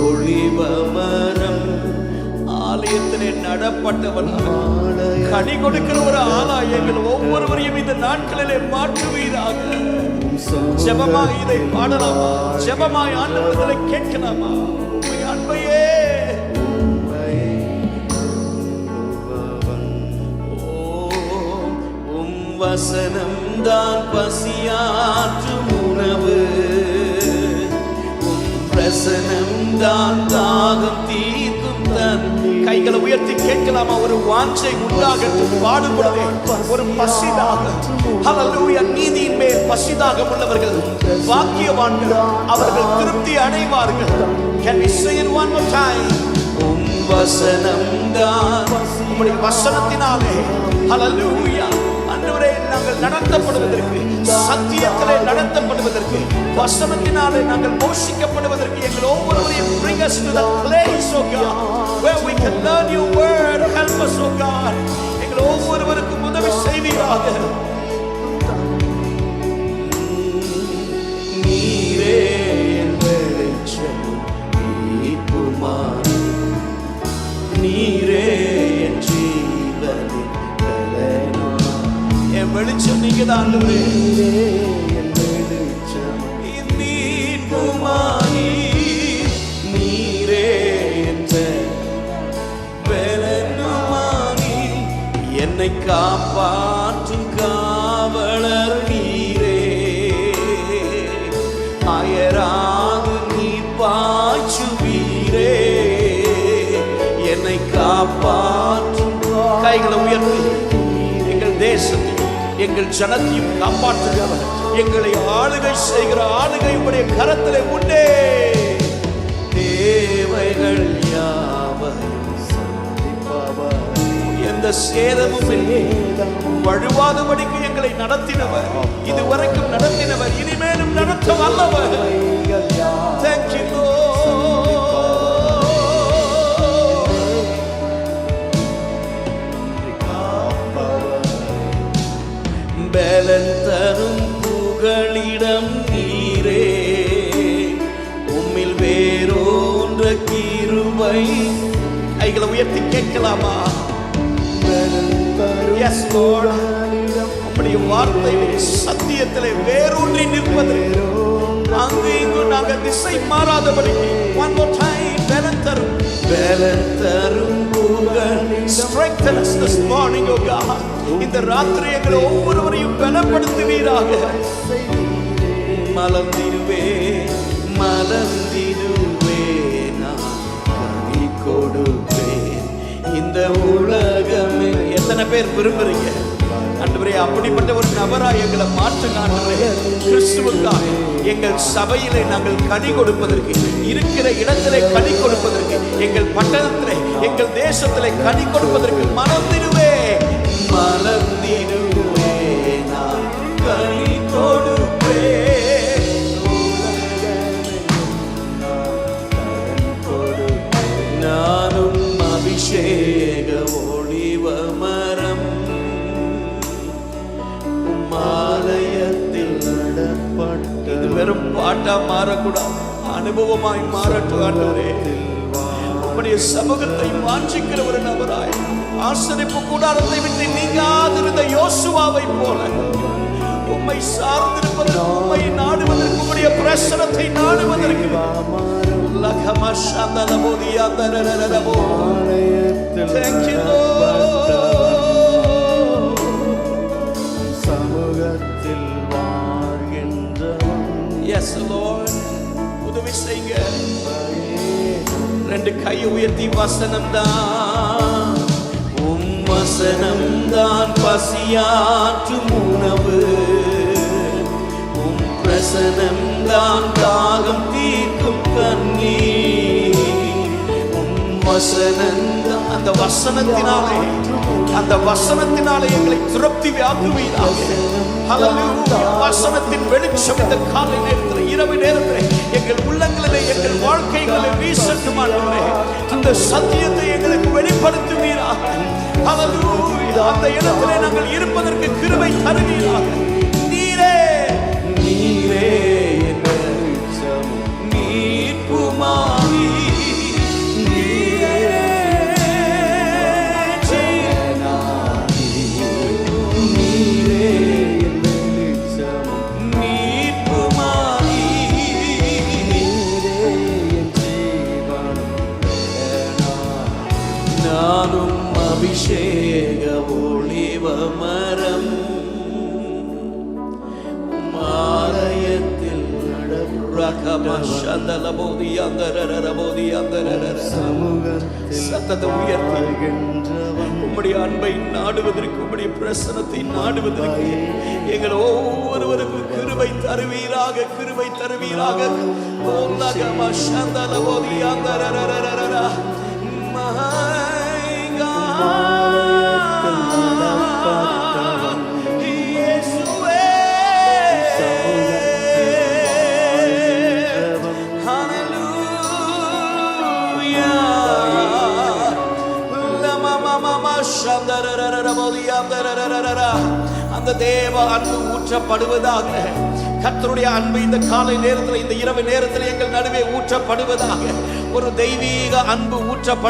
ஒளிவமரம். ஆலயத்திலே நடப்பட்டவன் கனி கொடுக்கிற ஒரு ஆளா எங்கள் ஒவ்வொருவரையும் இந்த நாட்களிலே மாற்றுவீராக. ஜெபமாக இதை பாடலாமா? ஜெபமாய் ஆண்டவர்களை கேட்கலாமா? உம்மை அன்பையே வசனம் தான் பசியாற்றும் உணவு, பிரசனம் தான் தாகம் தீர்க்கும் தண்ணீர். கைகளை உயர்த்தி கேட்கலாமா? ஒரு வாஞ்சை உண்டாகட்டும். பாடுபடவே ஒரு பசிதாக. ஹல்லேலூயா. நீதியின் மேல் பசிதாக உள்ளவர்கள் பாக்கியவான்கள், அவர்கள் திருப்தி அடைவார்கள். Can we sing it one more time? வசனம் தான், உம்முடைய வசனத்தினாலே ஹல்லேலூயா ஆண்டவரே நாங்கள் நடத்தப்படுவதற்கு, சத்தியத்திலே நடத்தப்படுவதற்கு, வசனத்தினாலே நாங்கள் போஷிக்கப்படுவதற்கு எங்கள் ஒவ்வொருவரையும் bring us to that place, oh God, where we can learn your word. Help us, oh God. எங்கள் ஒவ்வொருவருக்கும் உதவி செய்வீராக. நீரே என் வெளிச்சம், நீக்குமாறு. நீரே என் ஜீவனின் என் வெளிச்சம் நீங்க தான் ஆண்டவரே. என் வெளிச்சம் நீக்குமாறி. நீரே என் பலனுமாறி. என்னை காப்பாற்றும் காவலர் நீரே. அயராது நீ பாய்ச்சுவீரே. என்னை காப்பாற்றும். கைகளை உயர்த்தி எங்கள் தேசத்தை, எங்கள் ஜனத்தையும் காப்பாற்றுகிறவர், எங்களை ஆளுகை செய்கிற ஆளுகை உடைய கரத்திலே உண்டே. தேவைகள் யாவையும் சந்திப்பவர், எந்த சேதமும் இல்லை, வழுவாதபடிக்கு எங்களை நடத்தினவர், இதுவரைக்கும் நடத்தினவர், இனிமேலும் நடத்த வல்லவர். Thank you Lord. பலன் தரும் புகழிடம் நீரே. உம்மில் வேறொன்ற கிருபை. கைகளை உயர்த்தி கேட்கலாமா? Yes Lord. உம்முடைய வார்த்தையிலே சத்தியத்திலே வேரூன்றி நிற்பது, அங்கு இங்கு நாங்கள் திசை மாறாதபடிக்கு. One more time. பலன் தரும், பலன் தரும் புகழ். Strengthen us this morning, oh God. இந்த ராத்திரி எங்களை ஒவ்வொருவரையும் பலப்படுத்துவீராக. மலர்ந்திடுவே, மலர்ந்திடுவே, நான் கனி கொடுப்பேன். இந்த உலகமே. எத்தனை பேர் விரும்புறீங்க ஆண்டவரே அப்படிப்பட்ட ஒரு நபராய் எங்களை மாற்றுங்க ஆண்டவரே. கிறிஸ்துவுக்காக எங்கள் சபையிலே நாங்கள் கனி கொடுப்பதற்கு, இருக்கிற இடத்திலே கனி கொடுப்பதற்கு, எங்கள் பட்டணத்திலே, எங்கள் தேசத்திலே கனி கொடுப்பதற்கு மலர்ந்திடுவே, மலர்ந்திடுவே, நான் கனி கொடுப்பேன். நானும் அபிஷேக ஒளிவமரம், ஆலயத்தில் நடப்பட்ட. இது வெறும் பாட்டா மாறக்கூடாது, அனுபவமாய் மாறட்டும் ஆண்டவரே. உம்முடைய சமூகத்தை வாஞ்சிக்கிற ஒரு நபராய், ஆசரிப்பு கூடாரத்தை விட்டு நீங்காதிருந்த யோசுவாவை போல உம்மை சார்ந்திருப்பதற்கு, உம்மை நாடுவதற்கு, உம்முடைய பிரசனத்தை நாடுவதற்கு. Thank you Lord. சமூகத்தில் வாழ்கின்றவன். Yes Lord. உதவி செய்யுங்க. ரெண்டு கையை உயர்த்தி வசனம் தான், உம் வசனம் தான் பசியாற்றும் உணவு, உம் பிரசனம் தான் தாகம் தீர்க்கும் கண்ணீர். உம் வசனம் தான், அந்த வசனத்தினாலே, அந்த வசனத்தினாலே எங்களை திருப்தி ஆக்குவீராக. ஹல்லேலூயா. வசனத்தின் வெளிச்சம் இந்த காலை நேரத்தில், இரவு நேரத்தில் எங்கள் உள்ளங்களிலே, எங்கள் வாழ்க்கைகளிலே வீசட்டும் ஆண்டவரே. அந்த சத்தியத்தை எங்களுக்கு வெளிப்படுத்துவீராக. ஹல்லேலூயா. அந்த இடத்திலே நாங்கள் இருப்பதற்கு கிருபை தருவீராக. நீரே, நீரே என் வெளிச்சம், நீக்குமாறி. அபிஷேக ஒளிவ மரம் ஆலயத்தில் சத்தத்தை உயர்த்தி உம்முடைய அன்பை நாடுவதற்கு, உம்முடைய பிரசனத்தை நாடுவதற்கு எங்கள் ஒவ்வொருவருக்கும் கிருபை தருவீராக, கிருபை தருவீராக. அந்த தேவ அன்பு ஊற்றப்படுவதாக. கர்த்தருடைய அன்பு இந்த காலை நேரத்தில், இந்த இரவு நேரத்தில் எங்கள் நடுவே ஊற்றப்படுவதாக. ஒரு தெய்வீக அன்பு ஊற்றப்படு